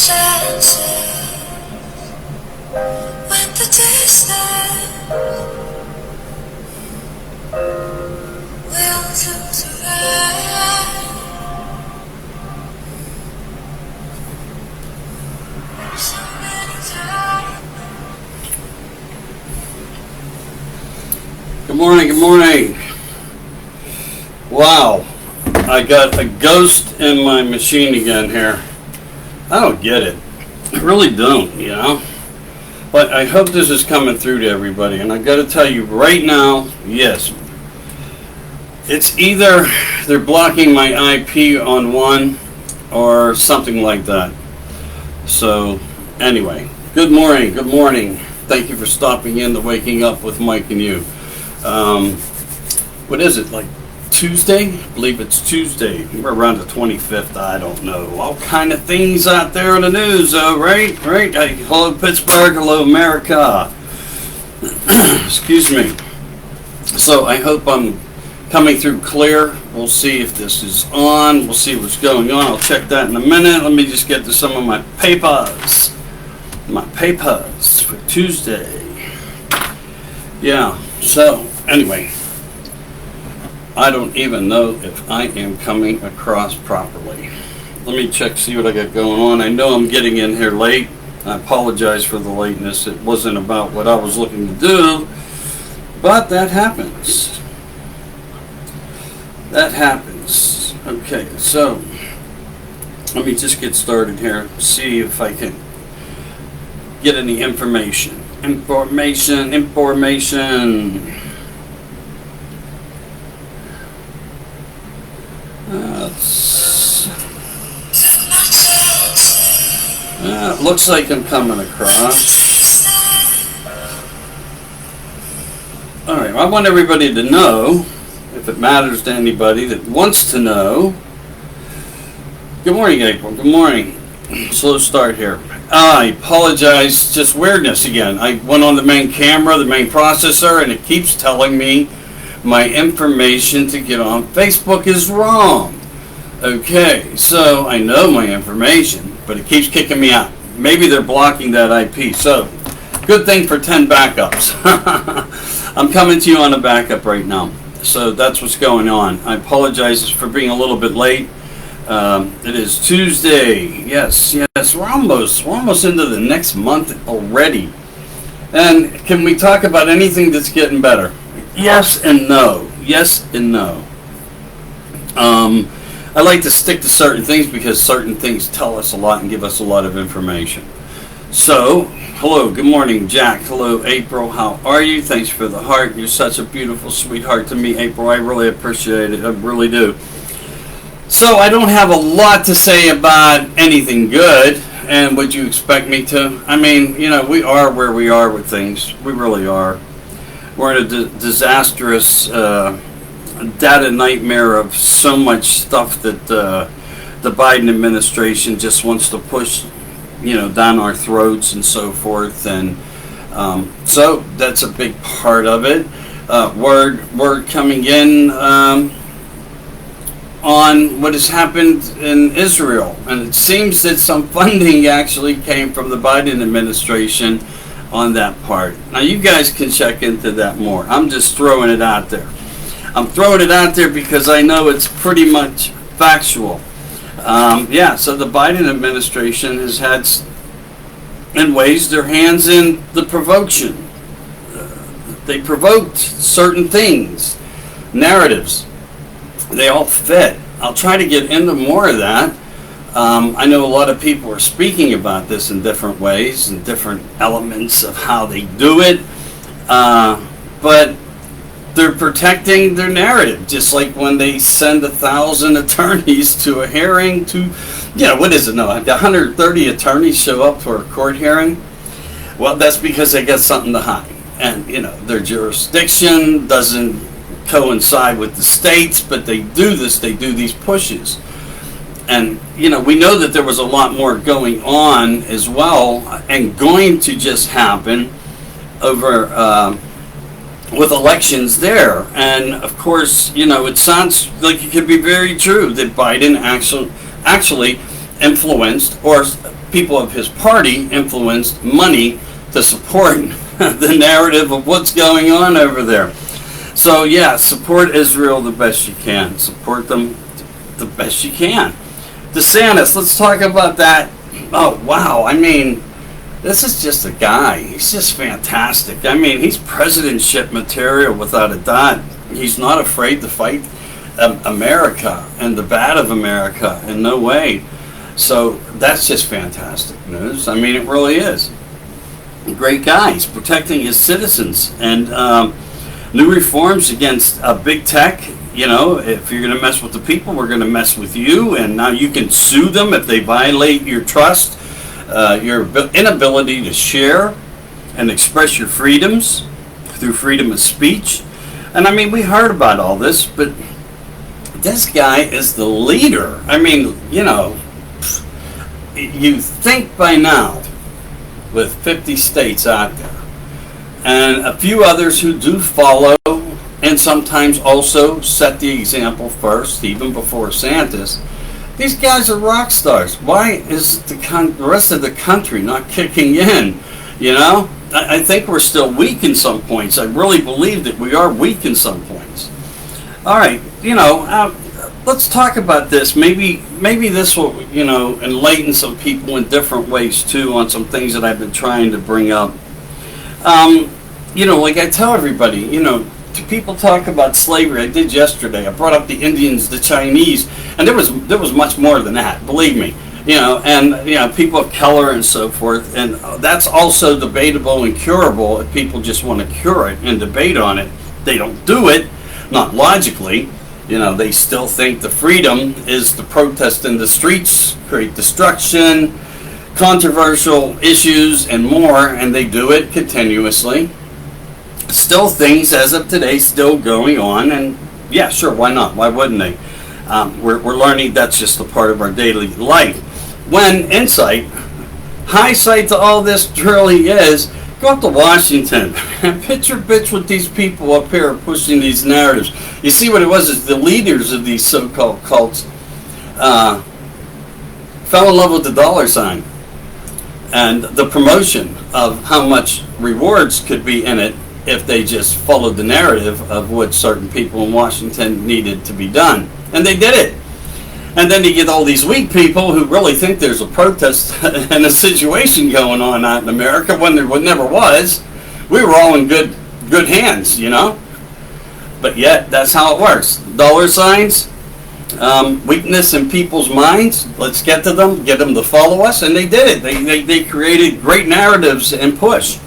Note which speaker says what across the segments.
Speaker 1: Good morning, good morning. Wow, I got a ghost in my machine again here. I don't get it. I really don't, you know. But I hope this is coming through to everybody. And I got to tell you right now, yes. It's either they're blocking my IP on one or something like that. So, anyway, good morning, good morning. Thank you for stopping in to Waking Up with Mike and you. What is it, like Tuesday? I believe it's Tuesday. We're around the 25th. I don't know. All kind of things out there in the news, though, right? Right? Hello, Pittsburgh. Hello, America. Excuse me. So I hope I'm coming through clear. We'll see if this is on. We'll see what's going on. I'll check that in a minute. Let me just get to some of my papers. My papers for Tuesday. Yeah. So, anyway, I don't even know if I am coming across properly. Let me check, see what I got going on. I know I'm getting in here late. I apologize for the lateness. It wasn't about what I was looking to do, but that happens. That happens. Okay, so let me just get started here, see if I can get any information. Information. It looks like I'm coming across. Alright, I want everybody to know, if it matters to anybody that wants to know. Good morning, April. Good morning. Slow start here. I apologize, just weirdness again. I went on the main camera, the main processor, and it keeps telling me my information to get on Facebook is wrong. Okay, so I know my information, but it keeps kicking me out. Maybe they're blocking that IP. So, good thing for 10 backups. I'm coming to you on a backup right now. So that's what's going on. I apologize for being a little bit late. It is Tuesday. Yes, we're almost into the next month already. And can we talk about anything that's getting better? Yes and no. Yes and no. I like to stick to certain things because certain things tell us a lot and give us a lot of information. So, hello, good morning, Jack. Hello, April. How are you? Thanks for the heart. You're such a beautiful sweetheart to me, April. I really appreciate it. I really do. So I don't have a lot to say about anything good, and would you expect me to? I mean, you know, we are where we are with things. We really are. We're in a disastrous data nightmare of so much stuff that the Biden administration just wants to push, you know, down our throats and so forth. And so that's a big part of it. Word coming in on what has happened in Israel, and it seems that some funding actually came from the Biden administration on that part. Now you guys can check into that more. I'm just throwing it out there. I'm throwing it out there because I know it's pretty much factual. So the Biden administration has had, in ways, their hands in the provocation. They provoked certain things, narratives. They all fit. I'll try to get into more of that. I know a lot of people are speaking about this in different ways and different elements of how they do it. But they're protecting their narrative, just like when they send 1,000 attorneys to a hearing to, you know, what is it now? 130 attorneys show up for a court hearing. Well, that's because they got something to hide. And, you know, their jurisdiction doesn't coincide with the states, but they do these pushes. And, you know, we know that there was a lot more going on as well and going to just happen over with elections there. And, of course, you know, it sounds like it could be very true that Biden actually influenced, or people of his party influenced money to support the narrative of what's going on over there. So yeah, support Israel the best you can. Support them the best you can. DeSantis, let's talk about that. Oh wow, I mean, this is just a guy. He's just fantastic. I mean, he's presidentship material without a doubt. He's not afraid to fight America and the bad of America in no way. So that's just fantastic news. I mean, it really is. Great guy. He's protecting his citizens and new reforms against big tech. You know, if you're going to mess with the people, we're going to mess with you. And now you can sue them if they violate your trust, your inability to share and express your freedoms through freedom of speech. And I mean, we heard about all this, but this guy is the leader. I mean, you know, you think by now, with 50 states out there, and a few others who do follow, and sometimes also set the example first, even before DeSantis, these guys are rock stars. Why is the rest of the country not kicking in? You know, I think we're still weak in some points. I really believe that we are weak in some points. All right, you know, let's talk about this. Maybe this will, you know, enlighten some people in different ways too on some things that I've been trying to bring up. You know, like I tell everybody, you know, people talk about slavery. I did yesterday. I brought up the Indians, the Chinese, and there was much more than that. Believe me, you know, and you know, people of color and so forth, and that's also debatable and curable if people just want to cure it and debate on it. They don't do it, not logically. You know, they still think the freedom is to protest in the streets, create destruction, controversial issues, and more, and they do it continuously. Still things as of today still going on, and yeah, sure, why not? Why wouldn't they? We're learning that's just a part of our daily life. When insight, hindsight to all this really is, go up to Washington and pitch your bitch with these people up here pushing these narratives. You see what it was is the leaders of these so-called cults fell in love with the dollar sign and the promotion of how much rewards could be in it if they just followed the narrative of what certain people in Washington needed to be done. And they did it. And then you get all these weak people who really think there's a protest and a situation going on out in America when there never was. We were all in good hands, you know. But yet, that's how it works. Dollar signs, weakness in people's minds. Let's get to them, get them to follow us, and they did it. They created great narratives and push.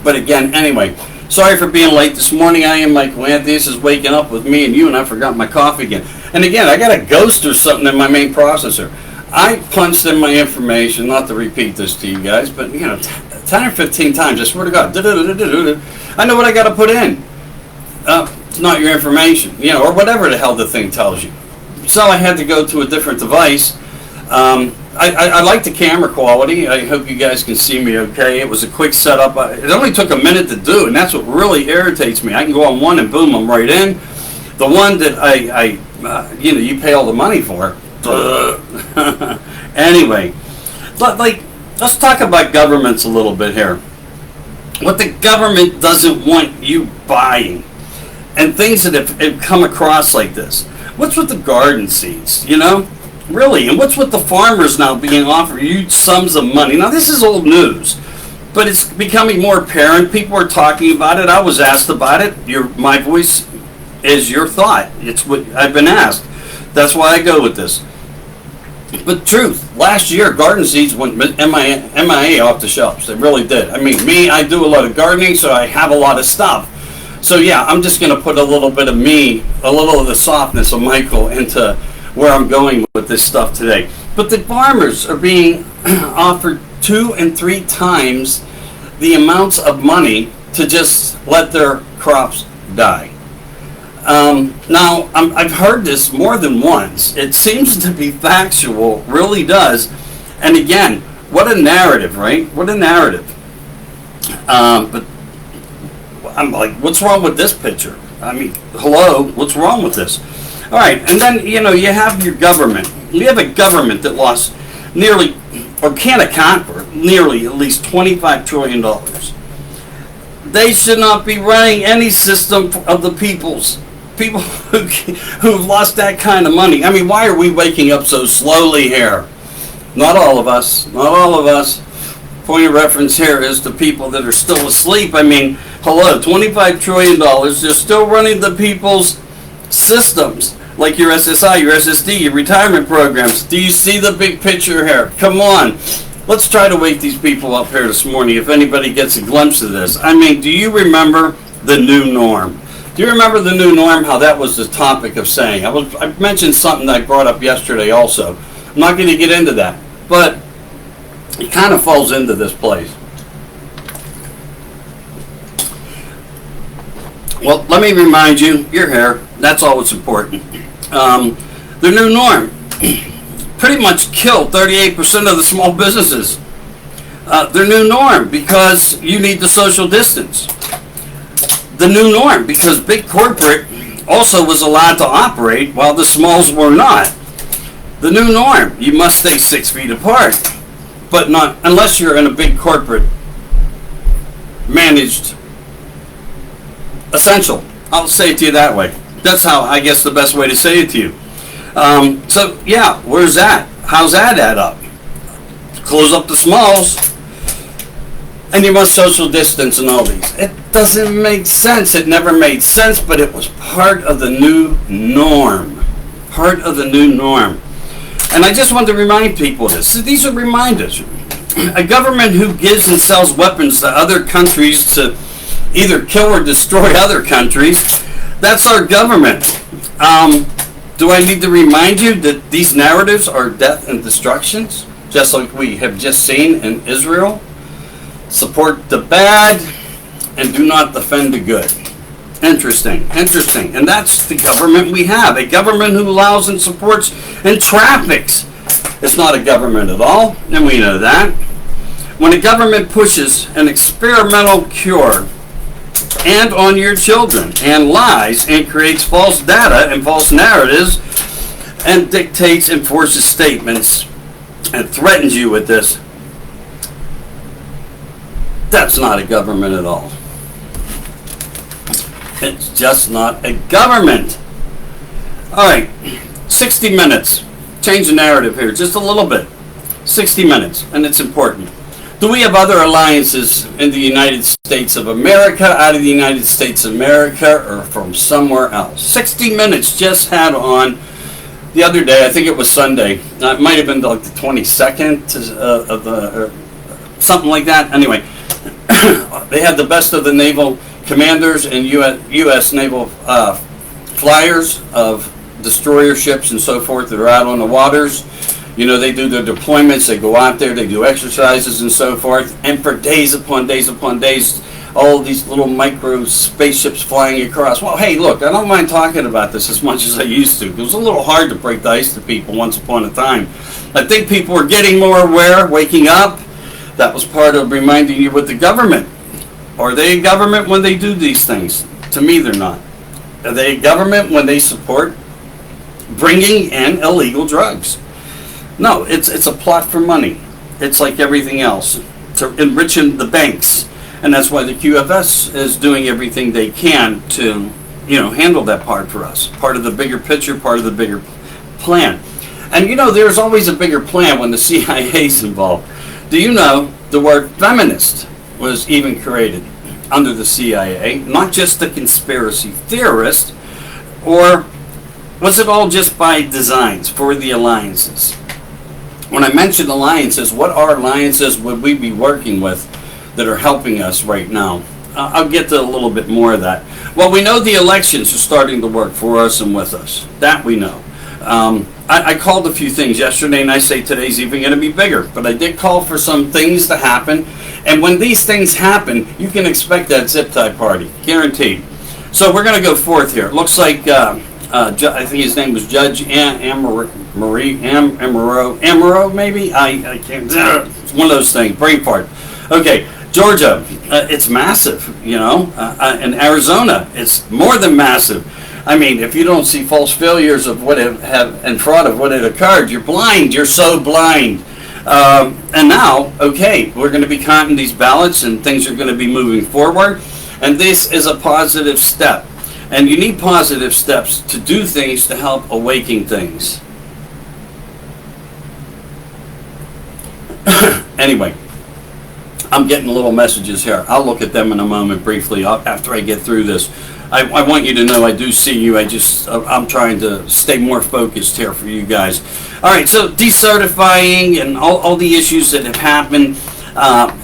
Speaker 1: But again, anyway, sorry for being late this morning. I am Michael Anthony. This is Waking Up with me and you, and I forgot my coffee again. And again, I got a ghost or something in my main processor. I punched in my information, not to repeat this to you guys, but you know, 10 or 15 times, I swear to God, I know what I got to put in. It's not your information, you know, or whatever the hell the thing tells you. So I had to go to a different device. I like the camera quality. I hope you guys can see me okay. It was a quick setup. It only took a minute to do, and that's what really irritates me. I can go on one and boom, I'm right in. The one that I you know, you pay all the money for. Anyway, let's talk about governments a little bit here. What the government doesn't want you buying, and things that have come across like this. What's with the garden seeds, you know? Really, and what's with the farmers now being offered huge sums of money? Now, this is old news, but it's becoming more apparent. People are talking about it. I was asked about it. My voice is your thought. It's what I've been asked. That's why I go with this. But truth, last year, garden seeds went MIA off the shelves. They really did. I mean, I do a lot of gardening, so I have a lot of stuff. So, yeah, I'm just going to put a little bit of me, a little of the softness of Michael into where I'm going with this stuff today. But the farmers are being offered 2 and 3 times the amounts of money to just let their crops die. Now, I've heard this more than once. It seems to be factual, really does. And again, what a narrative, right? What a narrative. But I'm like, what's wrong with this picture? I mean, hello, what's wrong with this? All right, and then, you know, you have your government. You have a government that lost nearly, or can account for nearly at least $25 trillion. They should not be running any system of the people's. People who've lost that kind of money. I mean, why are we waking up so slowly here? Not all of us. Not all of us. Point of reference here is the people that are still asleep. I mean, hello, $25 trillion. They're still running the people's systems, like your SSI, your SSD, your retirement programs. Do you see the big picture here? Come on. Let's try to wake these people up here this morning if anybody gets a glimpse of this. I mean, do you remember the new norm? Do you remember the new norm, how that was the topic of saying? I mentioned something that I brought up yesterday also. I'm not going to get into that, but it kind of falls into this place. Well, let me remind you, you're here. That's all that's important. The new norm pretty much killed 38% of the small businesses. Their new norm because you need the social distance. The new norm because big corporate also was allowed to operate while the smalls were not. The new norm, you must stay 6 feet apart, but not unless you're in a big corporate managed essential. I'll say it to you that way. That's how, I guess, the best way to say it to you. So yeah, where's that? How's that add up? Close up the smalls, and you must social distance and all these. It doesn't make sense. It never made sense, but it was part of the new norm. Part of the new norm. And I just want to remind people of this. So these are reminders. A government who gives and sells weapons to other countries to either kill or destroy other countries, that's our government. Do I need to remind you that these narratives are death and destructions, just like we have just seen in Israel? Support the bad and do not defend the good. Interesting, interesting. And that's the government we have. A government who allows and supports and traffics. It's not a government at all, and we know that. When a government pushes an experimental cure and on your children and lies and creates false data and false narratives and dictates and forces statements and threatens you with this, that's not a government at all. It's just not a government. All right, 60 minutes. Change the narrative here just a little bit. 60 minutes, and it's important. Do we have other alliances in the United States of America, out of the United States of America, or from somewhere else? 60 minutes just had on the other day, I think it was Sunday. It might have been like the 22nd of the, something like that. Anyway, they had the best of the naval commanders and U.S. naval flyers of destroyer ships and so forth that are out on the waters. You know, they do their deployments, they go out there, they do exercises and so forth, and for days upon days upon days, all these little micro spaceships flying across. Well, hey, look, I don't mind talking about this as much as I used to. It was a little hard to break the ice to people once upon a time. I think people are getting more aware, waking up. That was part of reminding you with the government. Are they a government when they do these things? To me, they're not. Are they a government when they support bringing in illegal drugs? No, it's a plot for money. It's like everything else, to enrich the banks. And that's why the QFS is doing everything they can to, handle that part for us. Part of the bigger picture, part of the bigger plan. And there's always a bigger plan when the CIA is involved. Do you know the word feminist was even created under the CIA? Not just the conspiracy theorist, or was it all just by designs for the alliances? When I mention alliances, what are alliances would we be working with that are helping us right now? I'll get to a little bit more of that. Well, we know the elections are starting to work for us and with us. That we know. I called a few things yesterday, and I say today's even going to be bigger. But I did call for some things to happen. And when these things happen, you can expect that zip tie party. Guaranteed. So we're going to go forth here. It looks like, I think his name was Judge Amaro, maybe? I can't, it's one of those things, brain fart. Okay, Georgia, it's massive, and Arizona, it's more than massive. I mean, if you don't see false failures of what have and fraud of what had occurred, you're blind. You're so blind. And now, okay, we're going to be counting these ballots and things are going to be moving forward. And this is a positive step. And you need positive steps to do things to help awaken things. Anyway, I'm getting little messages here. I'll look at them in a moment briefly after I get through this. I want you to know I do see you. I'm trying to stay more focused here for you guys. All right, so decertifying and all the issues that have happened.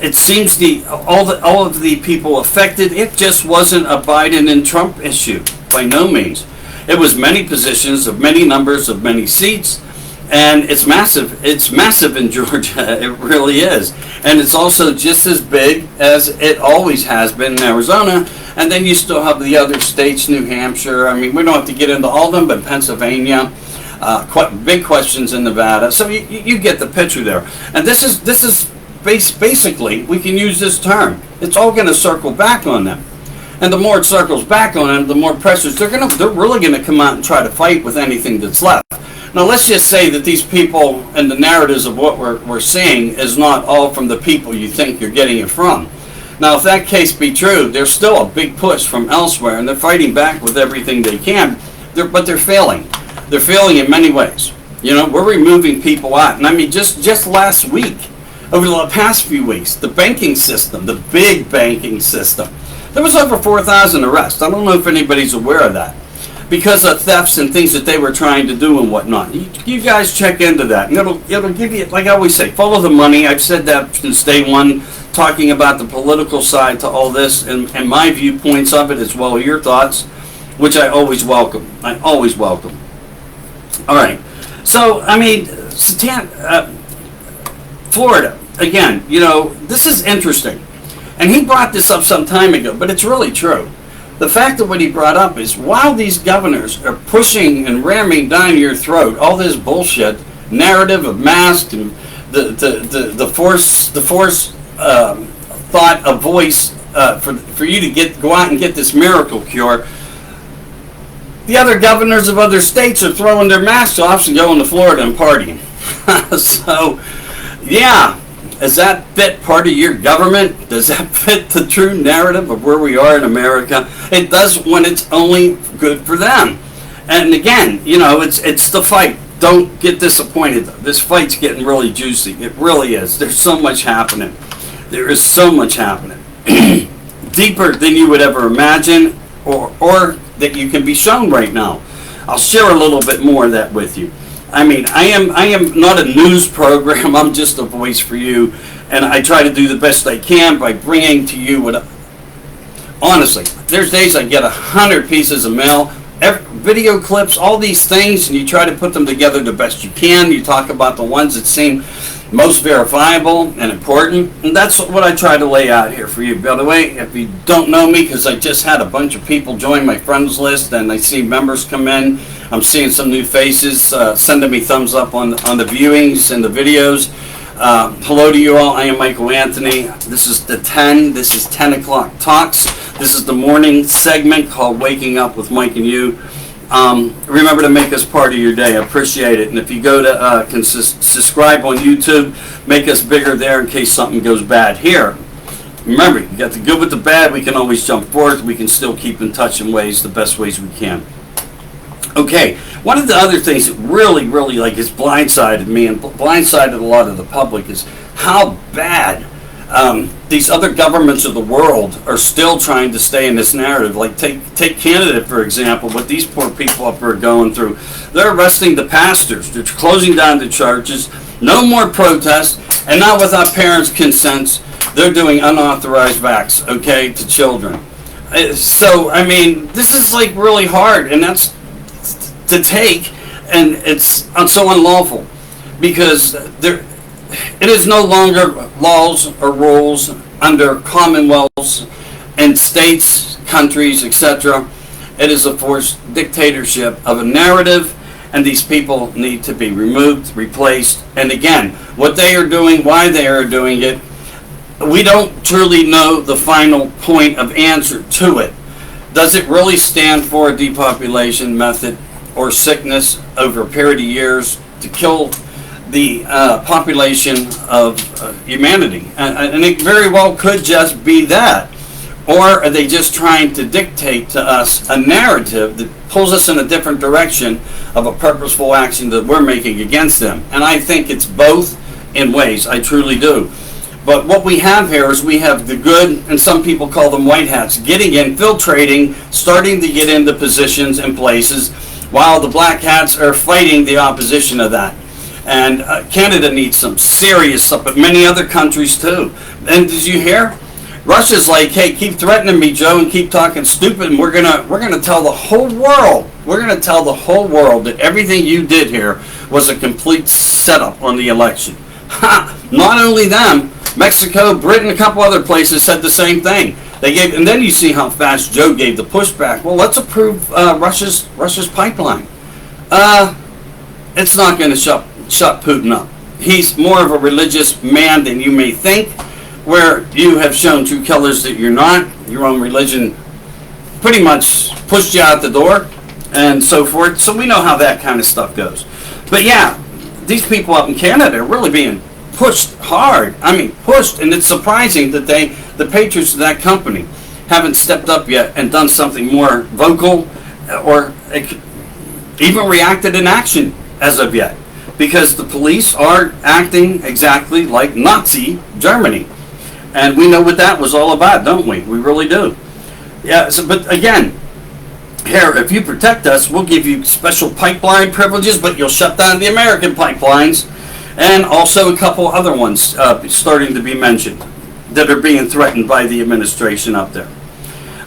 Speaker 1: It seems all of the people affected, it just wasn't a Biden and Trump issue, by no means. It was many positions of many numbers of many seats, and it's massive. It's massive in Georgia. It really is. And it's also just as big as it always has been in Arizona. And then you still have the other states, New Hampshire. I mean, we don't have to get into all of them, but Pennsylvania. Big questions in Nevada. So you get the picture there. And this is basically, we can use this term. It's all going to circle back on them. And the more it circles back on them, the more pressures they're really going to come out and try to fight with anything that's left. Now, let's just say that these people and the narratives of what we're seeing is not all from the people you think you're getting it from. Now, if that case be true, there's still a big push from elsewhere, and they're fighting back with everything they can, but they're failing. They're failing in many ways. You know, we're removing people out. And I mean, just last week, over the past few weeks, the banking system, the big banking system, there was over 4,000 arrests. I don't know if anybody's aware of that, because of thefts and things that they were trying to do and whatnot. You guys check into that, and it'll give you, like I always say, follow the money. I've said that since day one, talking about the political side to all this and my viewpoints of it as well as your thoughts, which I always welcome. I always welcome. All right. So, I mean, Florida, again, you know, this is interesting. And he brought this up some time ago, but it's really true. The fact of what he brought up is, while these governors are pushing and ramming down your throat all this bullshit narrative of masks and the force thought, a voice for you to go out and get this miracle cure, the other governors of other states are throwing their masks off and going to Florida and partying. So, yeah. Does that fit part of your government? Does that fit the true narrative of where we are in America? It does when it's only good for them. And again, you know, it's the fight. Don't get disappointed, though. This fight's getting really juicy. It really is. There's so much happening. There is so much happening. Deeper than you would ever imagine or that you can be shown right now. I'll share a little bit more of that with you. I mean, I am not a news program. I'm just a voice for you, and I try to do the best I can by bringing to you what. Honestly, there's days I get 100 pieces of mail, video clips, all these things, and you try to put them together the best you can. You talk about the ones that seem most verifiable and important, and that's what I try to lay out here for you. By the way, if you don't know me, because I just had a bunch of people join my friends list, and I see members come in. I'm seeing some new faces sending me thumbs up on the viewings and the videos. Hello to you all. I am Michael Anthony. This is the 10 o'clock talks. This is the morning segment called Waking Up with Mike and You. Remember to make us part of your day. I appreciate it. And if you go to subscribe on YouTube, make us bigger there in case something goes bad here. Remember, you got the good with the bad. We can always jump forward. We can still keep in touch in the best ways we can. Okay, one of the other things that really like has blindsided me and blindsided a lot of the public is how bad these other governments of the world are still trying to stay in this narrative. Like take Canada, for example, what these poor people up there are going through. They're arresting the pastors. They're closing down the churches. No more protests. And now without parents' consent, they're doing unauthorized vax, okay, to children. So, I mean, this is like really hard, and that's to take, and it's so unlawful because it is no longer laws or rules under commonwealths and states, countries, etc. It is a forced dictatorship of a narrative, and these people need to be removed, replaced. And again, what they are doing, why they are doing it, we don't truly know the final point of answer to it. Does it really stand for a depopulation method or sickness over a period of years to kill the population of humanity. And it very well could just be that. Or are they just trying to dictate to us a narrative that pulls us in a different direction of a purposeful action that we're making against them? And I think it's both in ways. I truly do. But what we have here is we have the good, and some people call them white hats, getting infiltrating, starting to get into positions and places, while the black hats are fighting the opposition of that. And Canada needs some serious stuff, but many other countries too. And did you hear? Russia's like, hey, keep threatening me, Joe, and keep talking stupid, and we're gonna tell the whole world. We're gonna tell the whole world that everything you did here was a complete setup on the election. Ha! Not only them, Mexico, Britain, a couple other places said the same thing. They gave, and then you see how fast Joe gave the pushback. Well, let's approve Russia's pipeline. It's not going to shut Putin up. He's more of a religious man than you may think, where you have shown true colors that you're not. Your own religion pretty much pushed you out the door and so forth. So we know how that kind of stuff goes. But yeah, these people up in Canada are really being pushed hard. I mean, pushed, and it's surprising that the patriots of that company haven't stepped up yet and done something more vocal or even reacted in action as of yet. Because the police are acting exactly like Nazi Germany. And we know what that was all about, don't we? We really do. Yeah, so, but again, here, if you protect us, we'll give you special pipeline privileges, but you'll shut down the American pipelines. And also a couple other ones starting to be mentioned that are being threatened by the administration up there.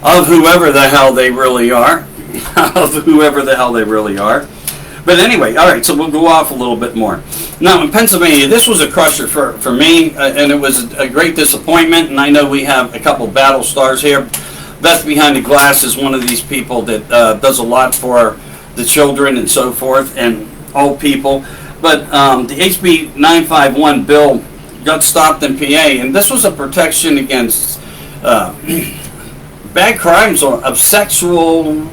Speaker 1: Of whoever the hell they really are. Of whoever the hell they really are. But anyway, all right, so we'll go off a little bit more. Now, in Pennsylvania, this was a crusher for me, and it was a great disappointment, and I know we have a couple battle stars here. Beth Behind the Glass is one of these people that does a lot for the children and so forth, and all people. But the HB 951 bill got stopped in PA, and this was a protection against bad crimes of sexual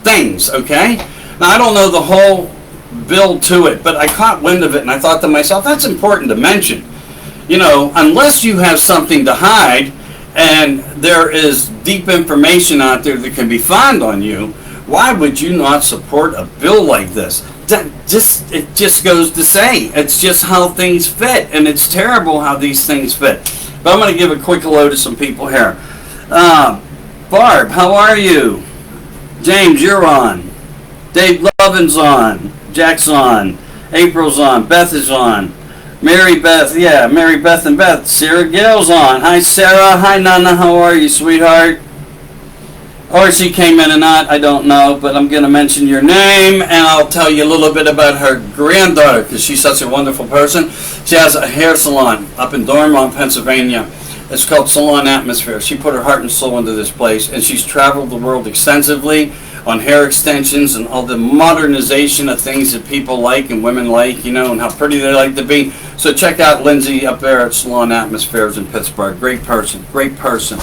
Speaker 1: things, okay? Now, I don't know the whole bill to it, but I caught wind of it, and I thought to myself, that's important to mention. You know, unless you have something to hide, and there is deep information out there that can be found on you, why would you not support a bill like this? It just goes to say, it's just how things fit, and it's terrible how these things fit. But I'm going to give a quick hello to some people here. Barb, how are you? James, you're on. Dave Lovin's on. Jack's on. April's on. Beth is on. Mary Beth, yeah, Mary Beth and Beth. Sarah Gale's on. Hi, Sarah. Hi, Nana. How are you, sweetheart? Or she came in or not, I don't know, but I'm going to mention your name, and I'll tell you a little bit about her granddaughter, because she's such a wonderful person. She has a hair salon up in Dormont, Pennsylvania. It's called Salon Atmosphere. She put her heart and soul into this place, and she's traveled the world extensively on hair extensions and all the modernization of things that people like and women like, you know, and how pretty they like to be. So check out Lindsay up there at Salon Atmospheres in Pittsburgh. Great person, great person.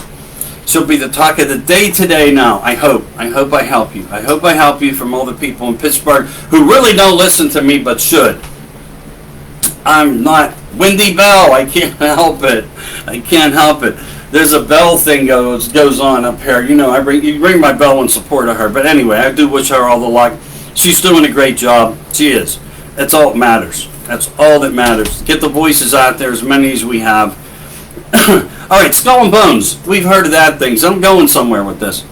Speaker 1: She'll be the talk of the day today now, I hope. I hope I help you. I hope I help you from all the people in Pittsburgh who really don't listen to me but should. I'm not Windy Bell. I can't help it. I can't help it. There's a bell thing goes on up here. You know, you ring my bell in support of her. But anyway, I do wish her all the luck. She's doing a great job. She is. That's all that matters. That's all that matters. Get the voices out there, as many as we have. All right, Skull and Bones. We've heard of that thing, so I'm going somewhere with this.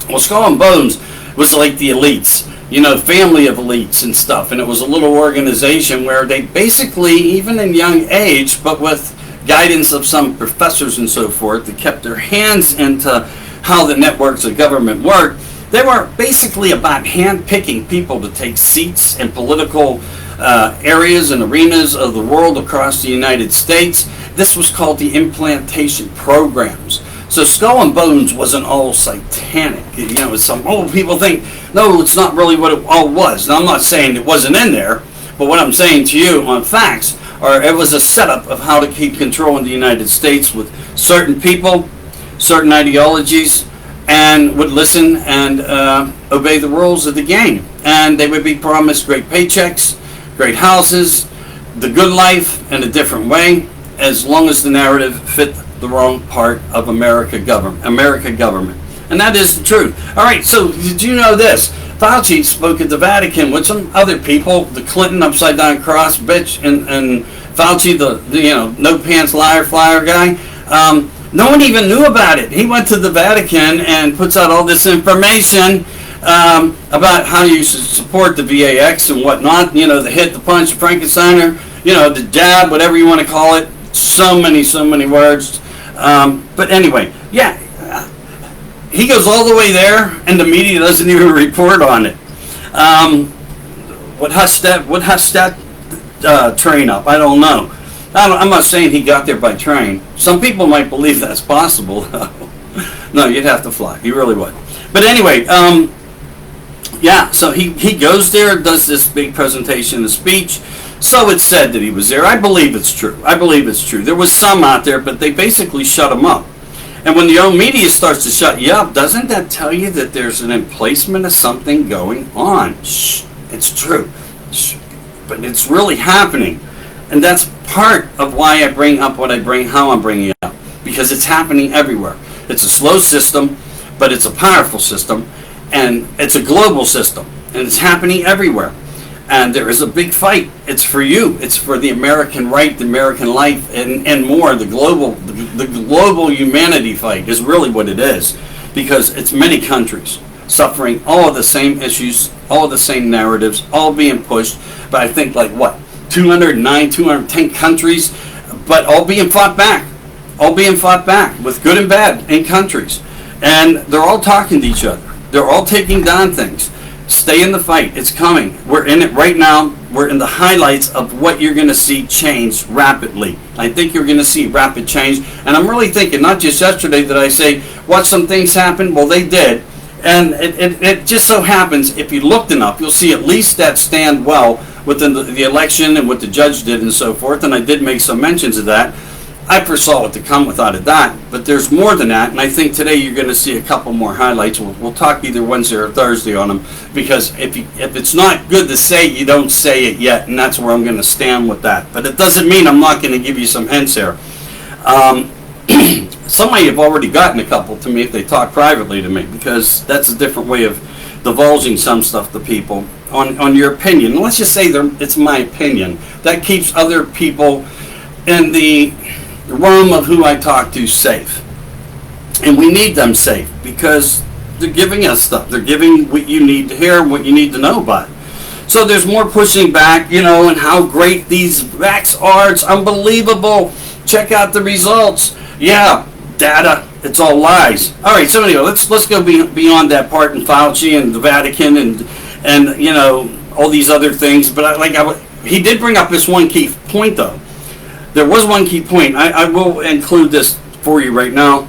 Speaker 1: Well, Skull and Bones was like the elites, you know, family of elites and stuff, and it was a little organization where they basically, even in young age, but with guidance of some professors and so forth, that kept their hands into how the networks of government work. They were basically about hand-picking people to take seats in political areas and arenas of the world across the United States. This was called the implantation programs. So Skull and Bones wasn't all satanic. You know, some old people think, no, it's not really what it all was. Now, I'm not saying it wasn't in there, but what I'm saying to you on facts are it was a setup of how to keep control in the United States with certain people, certain ideologies, and would listen and obey the rules of the game. And they would be promised great paychecks, great houses, the good life in a different way, as long as the narrative fit the wrong part of American government. And that is the truth. All right, so did you know this? Fauci spoke at the Vatican with some other people, the Clinton upside down cross bitch, and Fauci, the no pants liar flyer guy. No one even knew about it. He went to the Vatican and puts out all this information about how you should support the VAX and whatnot. The hit, the punch, the Frankensteiner, the jab, whatever you want to call it. So many words. But anyway, yeah. He goes all the way there, and the media doesn't even report on it. What hushed that train up? I don't know. I'm not saying he got there by train. Some people might believe that's possible. No, you'd have to fly. You really would. But anyway, yeah. So he goes there, does this big presentation, the speech. So it's said that he was there. I believe it's true. There was some out there, but they basically shut him up. And when the old media starts to shut you up, doesn't that tell you that there's an emplacement of something going on? Shh, it's true. Shh, but it's really happening. And that's part of why I bring up what I bring, how I'm bringing it up. Because it's happening everywhere. It's a slow system, but it's a powerful system. And it's a global system. And it's happening everywhere. And there is a big fight. It's for you. It's for the American right, the American life, and more. The global humanity fight is really what it is, because it's many countries suffering all of the same issues, all of the same narratives, all being pushed by, I think, 209, 210 countries, but all being fought back. All being fought back with good and bad in countries. And they're all talking to each other. They're all taking down things. Stay in the fight. It's coming. We're in it right now. We're in the highlights of what you're going to see change rapidly. I think you're going to see rapid change. And I'm really thinking, not just yesterday did I say, watch some things happen. Well, they did. And it just so happens, if you looked enough, you'll see at least that stand well within the election and what the judge did and so forth. And I did make some mentions of that. I foresaw it to come without a doubt, but there's more than that, and I think today you're going to see a couple more highlights. We'll talk either Wednesday or Thursday on them, because if it's not good to say, you don't say it yet, and that's where I'm going to stand with that. But it doesn't mean I'm not going to give you some hints here. Somebody have already gotten a couple to me if they talk privately to me, because that's a different way of divulging some stuff to people on your opinion. And let's just say it's my opinion. That keeps other people in the realm of who I talk to safe. And we need them safe, because they're giving us stuff. They're giving what you need to hear, what you need to know about. So there's more pushing back, and how great these vax are. It's unbelievable. Check out the results. Yeah, data. It's all lies. All right, so anyway, let's go beyond that part in Fauci and the Vatican and all these other things. But he did bring up this one key point, though. There was one key point. I will include this for you right now.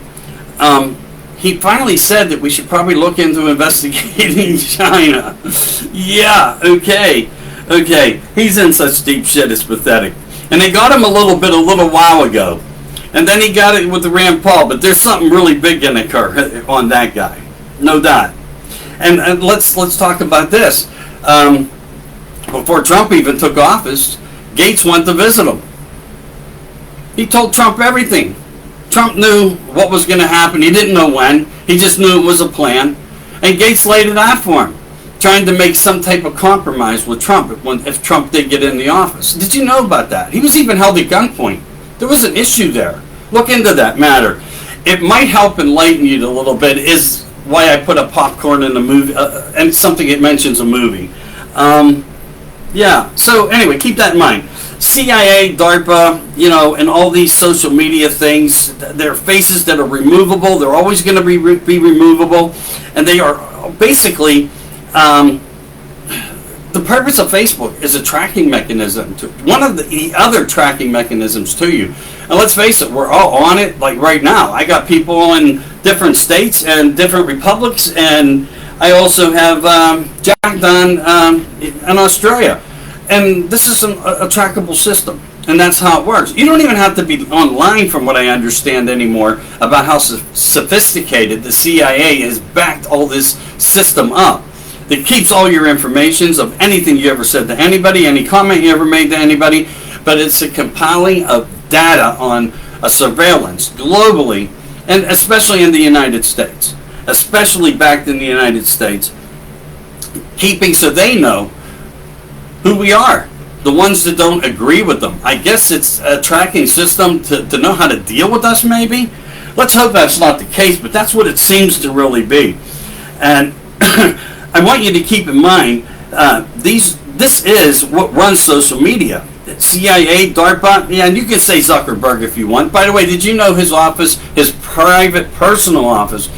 Speaker 1: He finally said that we should probably look into investigating China. Yeah, okay. He's in such deep shit, it's pathetic. And they got him a little while ago. And then he got it with the Rand Paul. But there's something really big going to occur on that guy. No doubt. And let's talk about this. Before Trump even took office, Gates went to visit him. He told Trump everything. Trump knew what was going to happen. He didn't know when. He just knew it was a plan. And Gates laid it out for him, trying to make some type of compromise with Trump if Trump did get in the office. Did you know about that? He was even held at gunpoint. There was an issue there. Look into that matter. It might help enlighten you a little bit, is why I put a popcorn in the movie, and something it mentions a movie. Yeah, so anyway, keep that in mind. CIA, DARPA, and all these social media things, they're faces that are removable. They're always going to be removable. And they are basically, the purpose of Facebook is a tracking mechanism. One of the other tracking mechanisms to you. And let's face it, we're all on it like right now. I got people in different states and different republics, and I also have Jack Don in Australia. And this is a trackable system, and that's how it works. You don't even have to be online, from what I understand anymore, about how sophisticated the CIA has backed all this system up. that keeps all your informations of anything you ever said to anybody, any comment you ever made to anybody, but it's a compiling of data on a surveillance globally, and especially in the United States, especially back in the United States, keeping so they know who we are. The ones that don't agree with them. I guess it's a tracking system to know how to deal with us, maybe. Let's hope that's not the case, but that's what it seems to really be. And I want you to keep in mind, this is what runs social media. CIA, DARPA, yeah, and you can say Zuckerberg if you want. By the way, did you know his office, his private personal office,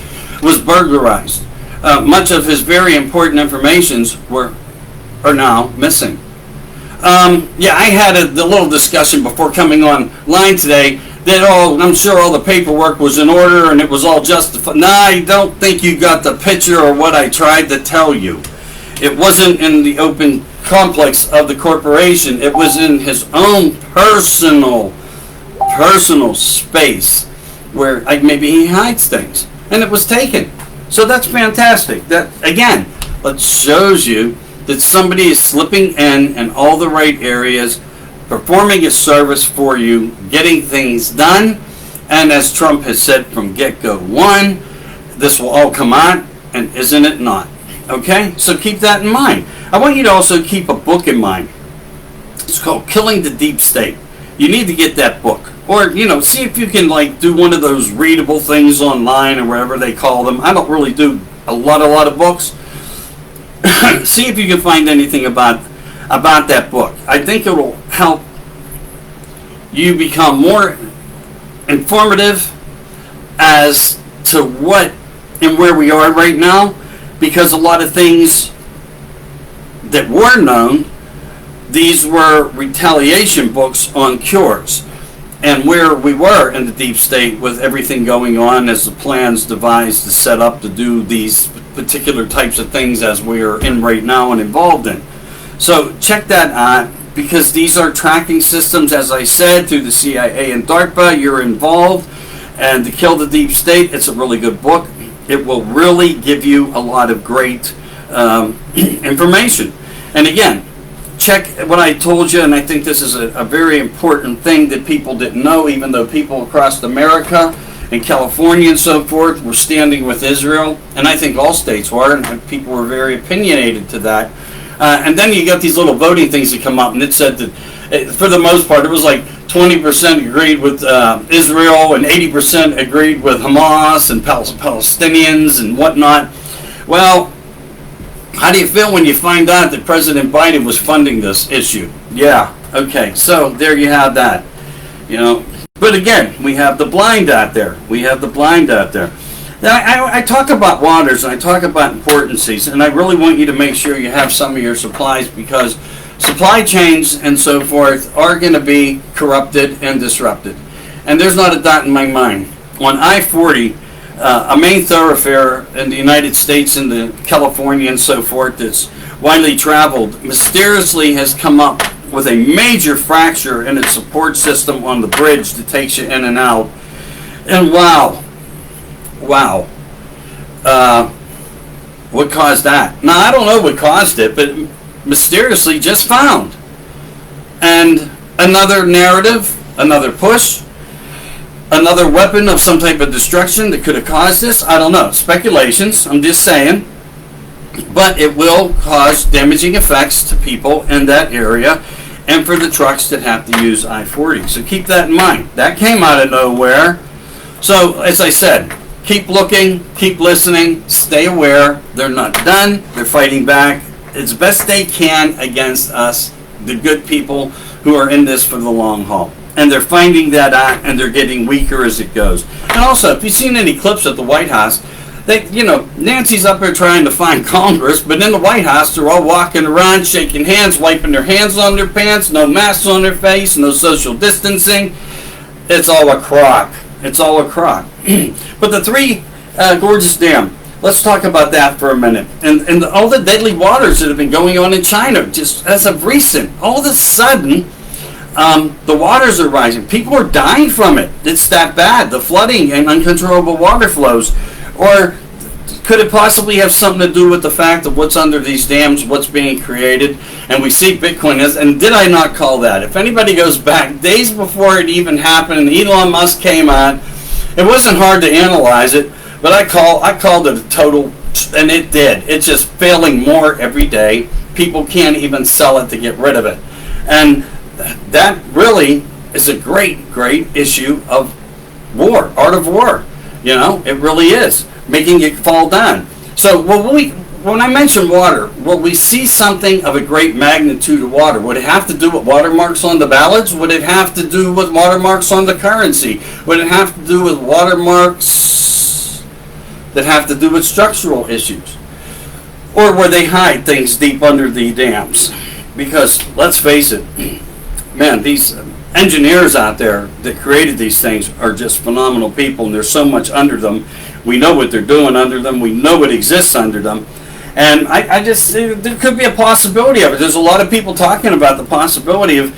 Speaker 1: was burglarized? Much of his very important informations are now missing. Yeah, I had a little discussion before coming online today that I'm sure all the paperwork was in order and it was all justified. No, I don't think you got the picture or what I tried to tell you. It wasn't in the open complex of the corporation. It was in his own personal space where maybe he hides things. And it was taken. So that's fantastic. That, again, it shows you that somebody is slipping in all the right areas, performing a service for you, getting things done, and as Trump has said from get-go one, this will all come out, and isn't it not? Okay? So keep that in mind. I want you to also keep a book in mind. It's called Killing the Deep State. You need to get that book. Or, see if you can, do one of those readable things online or wherever they call them. I don't really do a lot of books. See if you can find anything about that book. I think it will help you become more informative as to what and where we are right now, because a lot of things that were known, these were retaliation books on cures, and where we were in the deep state with everything going on as the plans devised to set up to do these particular types of things as we are in right now and involved in. So check that out, because these are tracking systems, as I said, through the CIA and DARPA. You're involved, and To Kill the Deep State, it's a really good book. It will really give you a lot of great information. And again, check what I told you, and I think this is a very important thing that people didn't know, even though people across America and California and so forth were standing with Israel, and I think all states were, and people were very opinionated to that. And then you got these little voting things that come up, and it said that for the most part it was like 20% agreed with Israel and 80% agreed with Hamas and Palestinians and whatnot. Well, how do you feel when you find out that President Biden was funding this issue? Yeah, okay, so there you have that. But again, we have the blind out there. Now, I talk about waters and I talk about importancies, and I really want you to make sure you have some of your supplies, because supply chains and so forth are going to be corrupted and disrupted. And there's not a doubt in my mind. On I-40, a main thoroughfare in the United States and the California and so forth that's widely traveled, mysteriously has come up with a major fracture in its support system on the bridge that takes you in and out. And wow, what caused that? Now, I don't know what caused it, but mysteriously just found. And another narrative, another push, another weapon of some type of destruction that could have caused this. I don't know. Speculations, I'm just saying. But it will cause damaging effects to people in that area and for the trucks that have to use I-40. So keep that in mind. That came out of nowhere. So, as I said, keep looking, keep listening, stay aware. They're not done. They're fighting back as best they can against us, the good people who are in this for the long haul. And they're finding that out, and they're getting weaker as it goes. And also, if you've seen any clips at the White House, Nancy's up there trying to find Congress, but in the White House, they're all walking around, shaking hands, wiping their hands on their pants, no masks on their face, no social distancing. It's all a crock. It's all a crock. But the Three Gorges Dam, let's talk about that for a minute. And all the deadly waters that have been going on in China, just as of recent, all of a sudden, the waters are rising. People are dying from it. It's that bad. The flooding and uncontrollable water flows. Or Could it possibly have something to do with the fact of what's under these dams, what's being created, and we see Bitcoin as, and did I not call that? If anybody goes back days before it even happened and Elon Musk came on, it wasn't hard to analyze it, but I called it a total, and it did. It's just failing more every day. People can't even sell it to get rid of it. And that really is a great issue of war, art of war. You know, it really is, making it fall down. So when I mention water, will we see something of a great magnitude of water? Would it have to do with watermarks on the ballots? Would it have to do with watermarks on the currency? Would it have to do with watermarks that have to do with structural issues? Or where they hide things deep under the dams? Because let's face it, man, these engineers out there that created these things are just phenomenal people, and there's so much under them. We know what they're doing under them. We know what exists under them. And I just, there could be a possibility of it. There's a lot of people talking about the possibility of,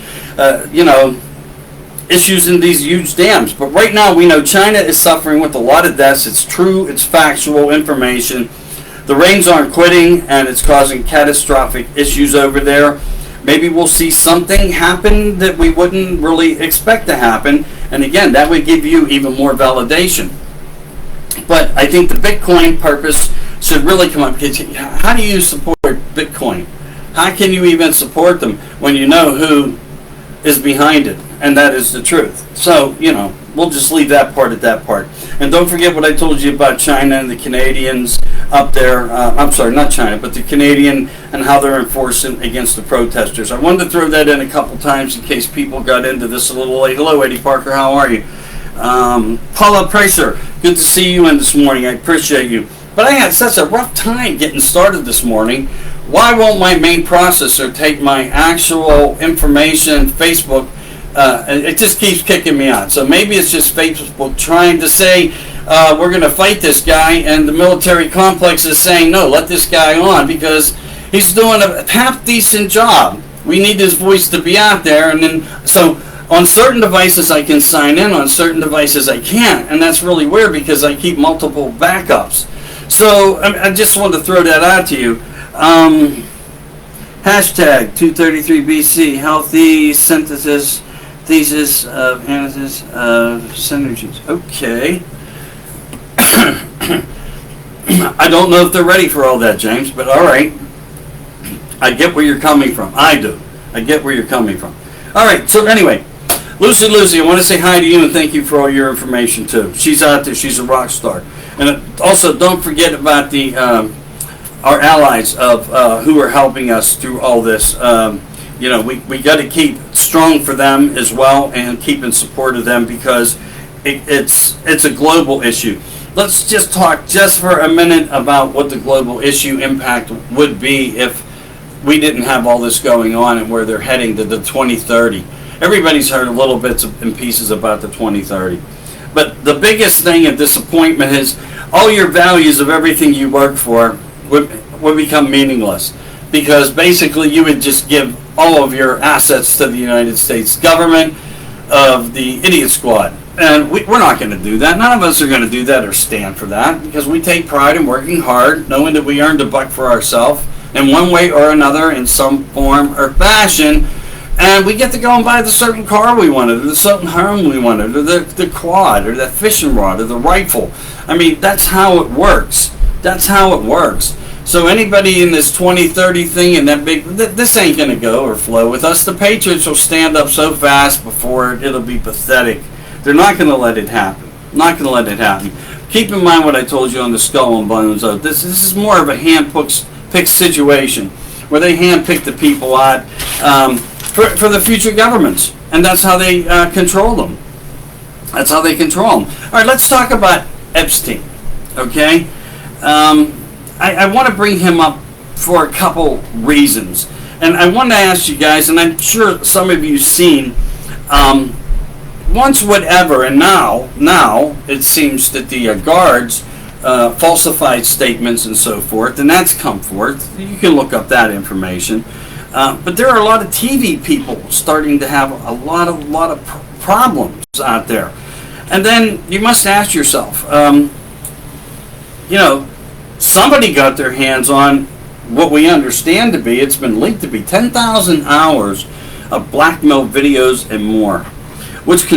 Speaker 1: issues in these huge dams. But right now we know China is suffering with a lot of deaths. It's true, it's factual information. The rains aren't quitting, and it's causing catastrophic issues over there. Maybe we'll see something happen that we wouldn't really expect to happen. And again, that would give you even more validation. But I think the Bitcoin purpose should really come up. How do you support Bitcoin? How can you even support them when you know who is behind it? And that is the truth. So, we'll just leave that part at that part. And don't forget what I told you about China and the Canadians up there. I'm sorry, not China, but the Canadian and how they're enforcing against the protesters. I wanted to throw that in a couple times in case people got into this a little late. Hello, Eddie Parker. How are you? Paula Pricer, good to see you in this morning. I appreciate you. But I had such a rough time getting started this morning. Why won't my main processor take my actual information, Facebook? It just keeps kicking me out. So maybe it's just Facebook trying to say, we're going to fight this guy, and the military complex is saying, no, let this guy on because he's doing a half-decent job. We need his voice to be out there. And then, so on certain devices I can sign in, on certain devices I can't. And that's really weird because I keep multiple backups. So I just wanted to throw that out to you. Hashtag 233 BC, healthy synthesis, thesis of synergies. Okay. I don't know if they're ready for all that, James, but all right. I get where you're coming from. I do. I get where you're coming from. All right, so anyway, Lucy, I want to say hi to you and thank you for all your information, too. She's out there. She's a rock star. And also, don't forget about the our allies of who are helping us through all this. We got to keep strong for them as well and keep in support of them because it's a global issue. Let's just talk just for a minute about what the global issue impact would be if we didn't have all this going on and where they're heading to the 2030. Everybody's heard a little bits and pieces about the 2030. But the biggest thing of disappointment is all your values of everything you work for would become meaningless because basically you would just give all of your assets to the United States government of the idiot squad. And we're not going to do that. None of us are going to do that or stand for that because we take pride in working hard, knowing that we earned a buck for ourselves in one way or another in some form or fashion. And we get to go and buy the certain car we wanted, or the certain home we wanted, or the quad, or the fishing rod, or the rifle. I mean, that's how it works. That's how it works. So anybody in this 2030 thing and that big, this ain't going to go or flow with us. The Patriots will stand up so fast before it'll be pathetic. They're not going to let it happen. Not going to let it happen. Keep in mind what I told you on the Skull and Bones. This is more of a hand-picked situation where they hand-pick the people out for the future governments. And that's how they control them. That's how they control them. All right, let's talk about Epstein, okay? I want to bring him up for a couple reasons. And I want to ask you guys, and I'm sure some of you have seen, once whatever, and now it seems that the guards falsified statements and so forth, and that's come forth. You can look up that information. But there are a lot of TV people starting to have a lot of problems out there. And then you must ask yourself, somebody got their hands on what we understand to be, it's been leaked to be 10,000 hours of blackmail videos and more, which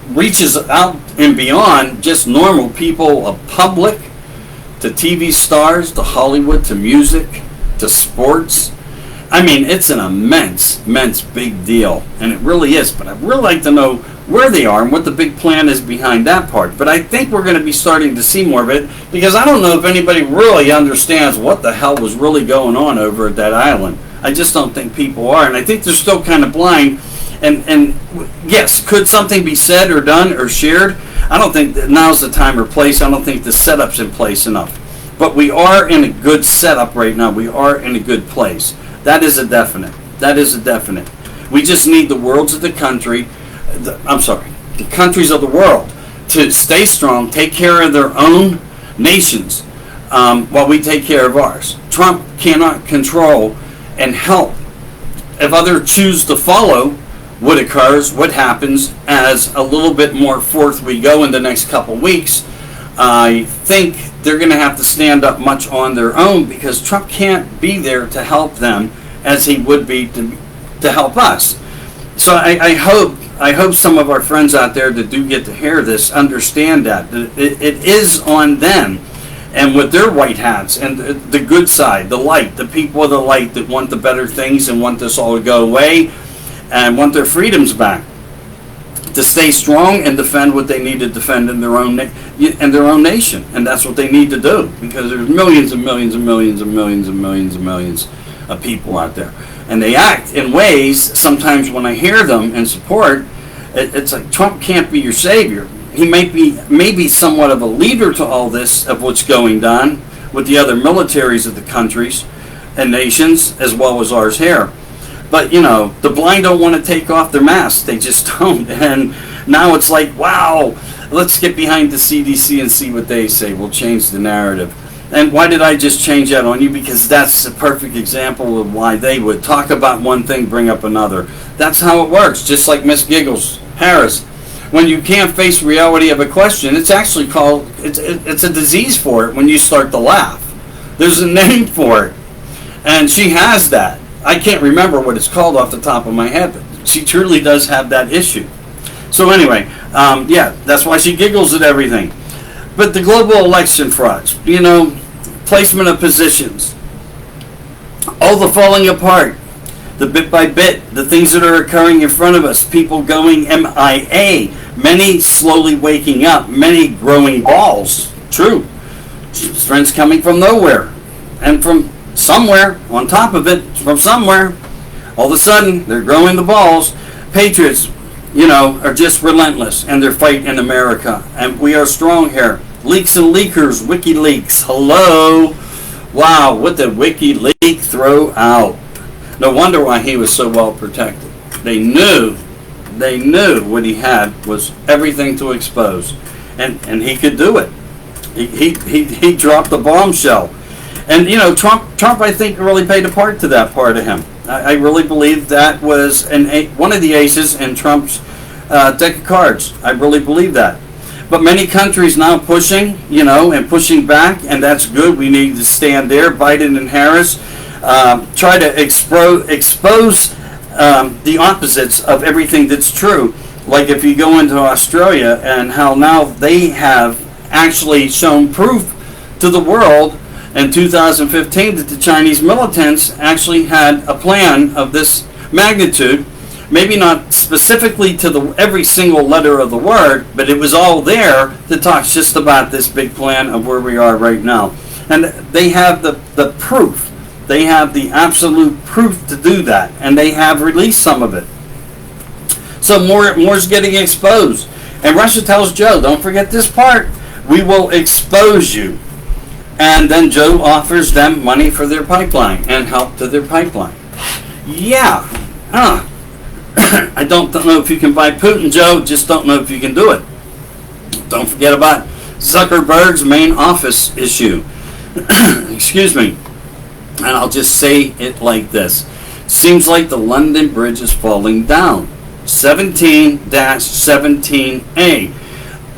Speaker 1: reaches out and beyond just normal people of public, to TV stars, to Hollywood, to music, to sports. I mean, it's an immense big deal, and it really is. But I'd really like to know where they are and what the big plan is behind that part. But I think we're going to be starting to see more of it, because I don't know if anybody really understands what the hell was really going on over at that island. I just don't think people are, and I think they're still kind of blind. And yes, could something be said or done or shared? I don't think that now's the time or place. I don't think the setup's in place enough. But we are in a good setup right now. We are in a good place. That is a definite. That is a definite. We just need the worlds of the country, the countries of the world to stay strong, take care of their own nations while we take care of ours. Trump cannot control and help. If others choose to follow what occurs, what happens as a little bit more forth we go in the next couple weeks, I think they're going to have to stand up much on their own, because Trump can't be there to help them as he would be to help us. So I hope some of our friends out there that do get to hear this understand that it is on them, and with their white hats and the good side, the light, the people of the light that want the better things and want this all to go away and want their freedoms back, to stay strong and defend what they need to defend in their own nation. And that's what they need to do, because there's millions and millions and millions and millions and millions and millions of people out there, and they act in ways, sometimes when I hear them in support, it's like Trump can't be your savior. He may be somewhat of a leader to all this of what's going down with the other militaries of the countries and nations, as well as ours here. But, you know, the blind don't want to take off their masks. They just don't. And now it's like, wow, let's get behind the CDC and see what they say. We'll change the narrative. And why did I just change that on you? Because that's a perfect example of why they would talk about one thing, bring up another. That's how it works, just like Miss Giggles Harris. When you can't face reality of a question, it's actually called, it's a disease for it when you start to laugh. There's a name for it. And she has that. I can't remember what it's called off the top of my head, but she truly does have that issue. So anyway, yeah, that's why she giggles at everything. But the global election frauds, you know, placement of positions, all the falling apart, the bit by bit, the things that are occurring in front of us, people going MIA, many slowly waking up, many growing balls. True. Strength's coming from nowhere and from somewhere, on top of it, from somewhere, all of a sudden, they're growing the balls. Patriots, you know, are just relentless in their fight in America, and we are strong here. Leaks and leakers, WikiLeaks, hello. Wow, what did WikiLeaks throw out? No wonder why he was so well protected. They knew what he had was everything to expose, and he could do it. He dropped the bombshell. And, you know, Trump, I think, really played a part to that part of him. I really believe that was one of the aces in Trump's deck of cards. I really believe that. But many countries now pushing, you know, and pushing back, and that's good. We need to stand there. Biden and Harris try to expose the opposites of everything that's true. Like if you go into Australia and how now they have actually shown proof to the world in 2015 that the Chinese militants actually had a plan of this magnitude, maybe not specifically to every single letter of the word, but it was all there to talk just about this big plan of where we are right now. And they have the proof. They have the absolute proof to do that, and they have released some of it. So more's getting exposed. And Russia tells Joe, don't forget this part, we will expose you. And then Joe offers them money for their pipeline and help to their pipeline. Yeah. I don't know if you can buy Putin, Joe. Just don't know if you can do it. Don't forget about Zuckerberg's main office issue. Excuse me. And I'll just say it like this. Seems like the London Bridge is falling down. 17-17A.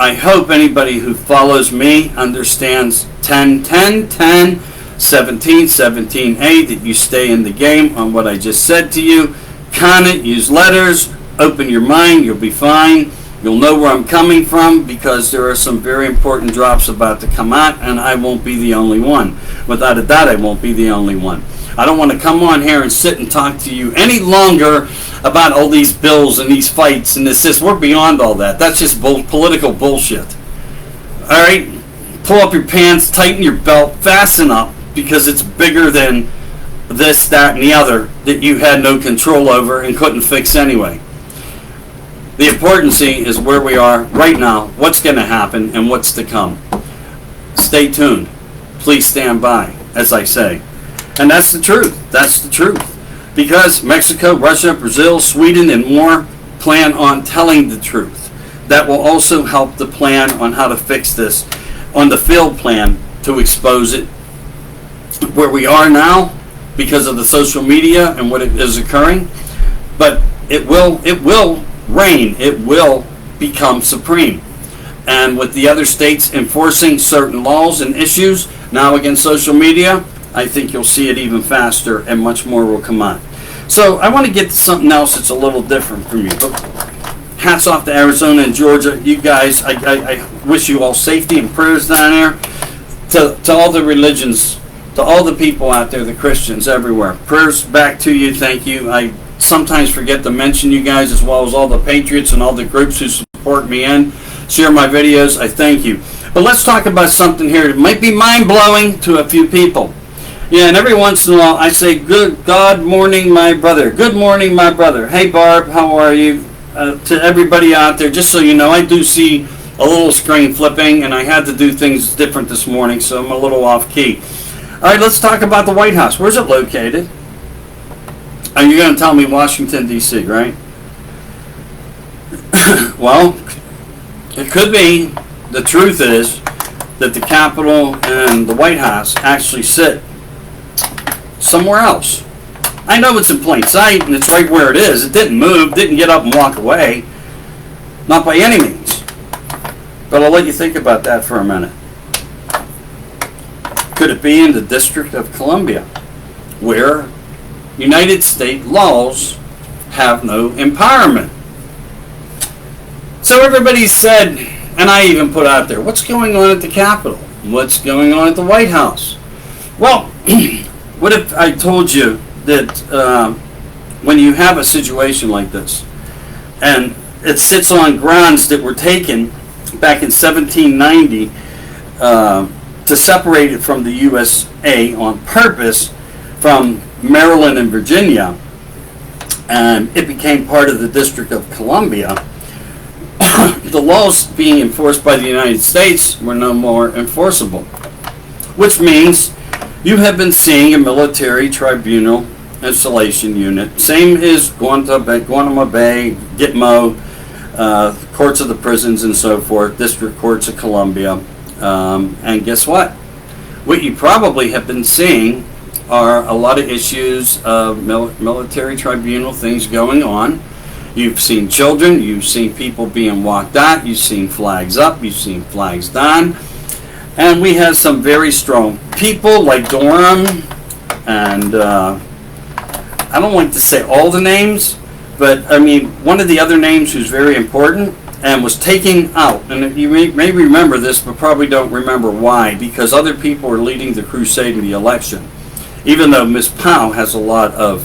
Speaker 1: I hope anybody who follows me understands 10, 10, 10, 17, 17A, that you stay in the game on what I just said to you. Con it, use letters, open your mind, you'll be fine. You'll know where I'm coming from, because there are some very important drops about to come out, and I won't be the only one. Without a doubt, I won't be the only one. I don't want to come on here and sit and talk to you any longer about all these bills and these fights and this. We're beyond all that. That's just political bullshit. All right? Pull up your pants, tighten your belt, fasten up, because it's bigger than this, that, and the other that you had no control over and couldn't fix anyway. The importancy is where we are right now, what's going to happen, and what's to come. Stay tuned. Please stand by, as I say. And that's the truth. That's the truth. Because Mexico, Russia, Brazil, Sweden, and more plan on telling the truth. That will also help the plan on how to fix this, on the field plan to expose it. Where we are now, because of the social media and what is occurring, but it will reign. It will become supreme. And with the other states enforcing certain laws and issues now against social media, I think you'll see it even faster, and much more will come on. So I want to get to something else that's a little different from you. But hats off to Arizona and Georgia. You guys, I wish you all safety and prayers down there. To all the religions, to all the people out there, the Christians everywhere. Prayers back to you. Thank you. I sometimes forget to mention you guys, as well as all the patriots and all the groups who support me and share my videos. I thank you. But let's talk about something here that might be mind-blowing to a few people. Yeah, and every once in a while I say, "Good God morning, my brother. Good morning, my brother. Hey, Barb, how are you?" To everybody out there, just so you know, I do see a little screen flipping, and I had to do things different this morning, so I'm a little off key. All right, let's talk about the White House. Where's it located? And you're going to tell me Washington, D.C., right? Well, it could be. The truth is that the Capitol and the White House actually sit somewhere else. I know it's in plain sight, and it's right where it is. It didn't move, didn't get up and walk away. Not by any means. But I'll let you think about that for a minute. Could it be in the District of Columbia, where United States laws have no empowerment? So everybody said, and I even put out there, what's going on at the Capitol? What's going on at the White House? Well, what if I told you that when you have a situation like this, and it sits on grounds that were taken back in 1790 to separate it from the USA on purpose from Maryland and Virginia, and it became part of the District of Columbia, the laws being enforced by the United States were no more enforceable, which means you have been seeing a military tribunal installation unit, same as Guantanamo Bay, Gitmo, courts of the prisons and so forth, District Courts of Columbia, and guess what? What you probably have been seeing are a lot of issues of military tribunal things going on. You've seen children, you've seen people being walked out, you've seen flags up, you've seen flags down, and we have some very strong people like Durham, and I don't like to say all the names, but I mean one of the other names who's very important and was taken out, and you may remember this but probably don't remember why, because other people are leading the crusade in the election, even though Ms. Powell has a lot of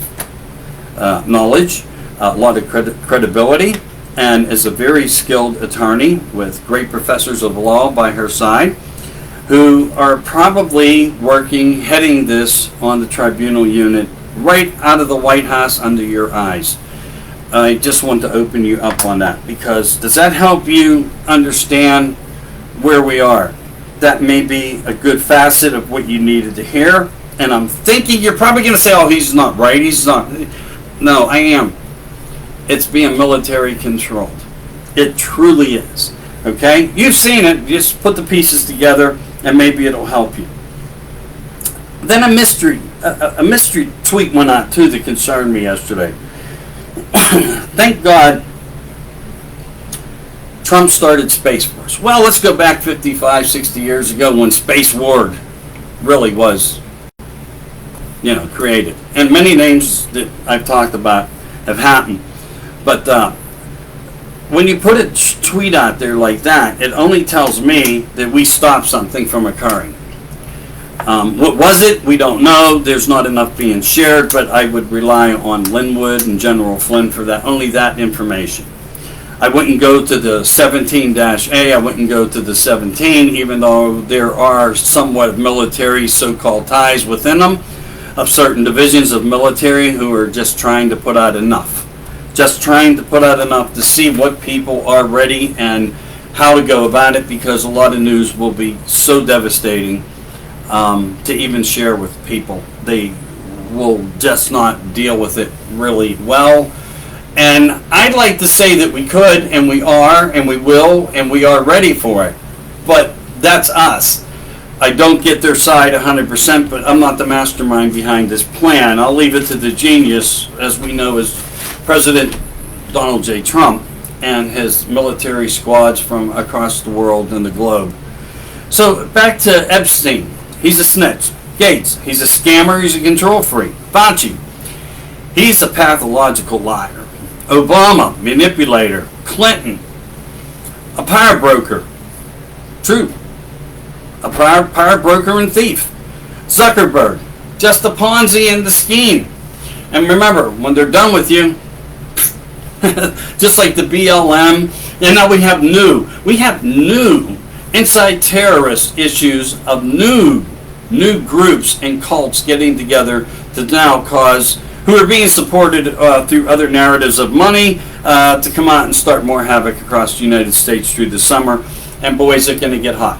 Speaker 1: knowledge, a lot of credibility, and is a very skilled attorney with great professors of law by her side, who are probably heading this on the tribunal unit right out of the White House under your eyes. I just want to open you up on that, because does that help you understand where we are? That may be a good facet of what you needed to hear, and I'm thinking you're probably going to say, oh, he's not right, he's not. No, I am. It's being military controlled. It truly is. Okay? You've seen it. Just put the pieces together and maybe it'll help you. Then a mystery tweet went out too that concerned me yesterday. Thank God Trump started Space Force. Well, let's go back 55, 60 years ago when Space Ward really was, created. And many names that I've talked about have happened. But when you put a tweet out there like that, it only tells me that we stopped something from occurring. What was it? We don't know. There's not enough being shared, but I would rely on Linwood and General Flynn for that, only that information. I wouldn't go to the 17-A, I wouldn't go to the 17, even though there are somewhat of military so-called ties within them, of certain divisions of military who are just trying to put out enough. Just trying to put out enough to see what people are ready and how to go about it, because a lot of news will be so devastating to even share with people. They will just not deal with it really well. And I'd like to say that we could, and we are, and we will, and we are ready for it. But that's us. I don't get their side 100%, but I'm not the mastermind behind this plan. I'll leave it to the genius, as we know, as President Donald J. Trump and his military squads from across the world and the globe. So back to Epstein. He's a snitch. Gates, he's a scammer, he's a control freak. Fauci, he's a pathological liar. Obama, manipulator. Clinton, a power broker. True. A power broker and thief. Zuckerberg, just a Ponzi in the scheme. And remember, when they're done with you, just like the BLM, and now we have new inside terrorist issues of new groups and cults getting together to now cause, who are being supported through other narratives of money to come out and start more havoc across the United States through the summer. And boys, it's going to get hot.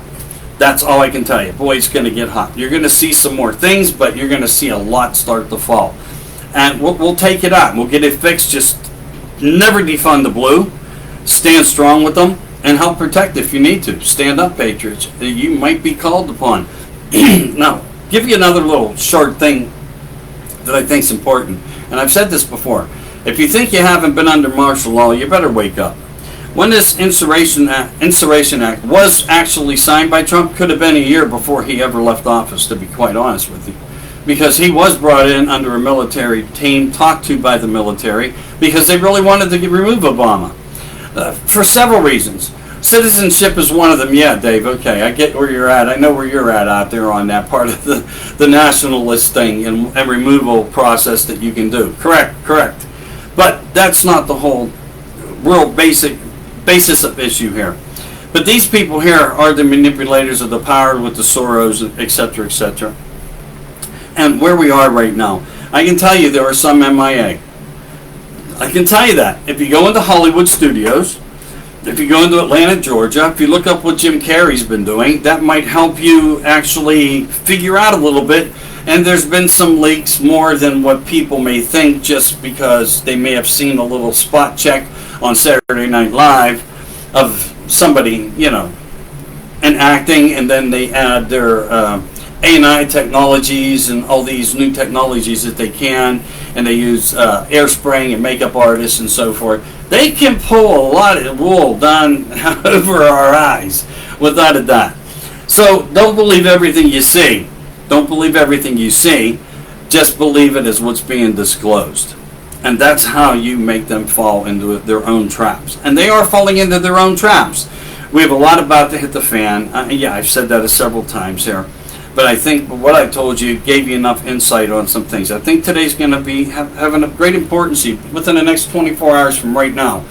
Speaker 1: That's all I can tell you. Boy, it's going to get hot. You're going to see some more things, but you're going to see a lot start to fall. And we'll take it out. We'll get it fixed. Just never defund the blue. Stand strong with them and help protect if you need to. Stand up, patriots. You might be called upon. Now, give you another little short thing that I think is important. And I've said this before. If you think you haven't been under martial law, you better wake up. When this Insurrection Act was actually signed by Trump, could have been a year before he ever left office, to be quite honest with you. Because he was brought in under a military team, talked to by the military, because they really wanted to remove Obama. For several reasons. Citizenship is one of them. Yeah, Dave, okay, I get where you're at. I know where you're at out there on that part of the nationalist thing and removal process that you can do. Correct. But that's not the whole real basis of issue here. But these people here are the manipulators of the power with the Soros, etc., etc. And where we are right now, I can tell you there are some MIA. I can tell you that. If you go into Hollywood studios, if you go into Atlanta, Georgia, if you look up what Jim Carrey's been doing, that might help you actually figure out a little bit. And there's been some leaks more than what people may think, just because they may have seen a little spot check on Saturday Night Live of somebody, enacting, and then they add their AI technologies and all these new technologies that they can, and they use air spraying and makeup artists and so forth. They can pull a lot of wool down over our eyes, without a doubt. So don't believe everything you see. Don't believe everything you see. Just believe it as what's being disclosed. And that's how you make them fall into their own traps. And they are falling into their own traps. We have a lot about to hit the fan. Yeah, I've said that several times here. But I think what I told you gave you enough insight on some things. I think today's going to be having a great importance within the next 24 hours from right now.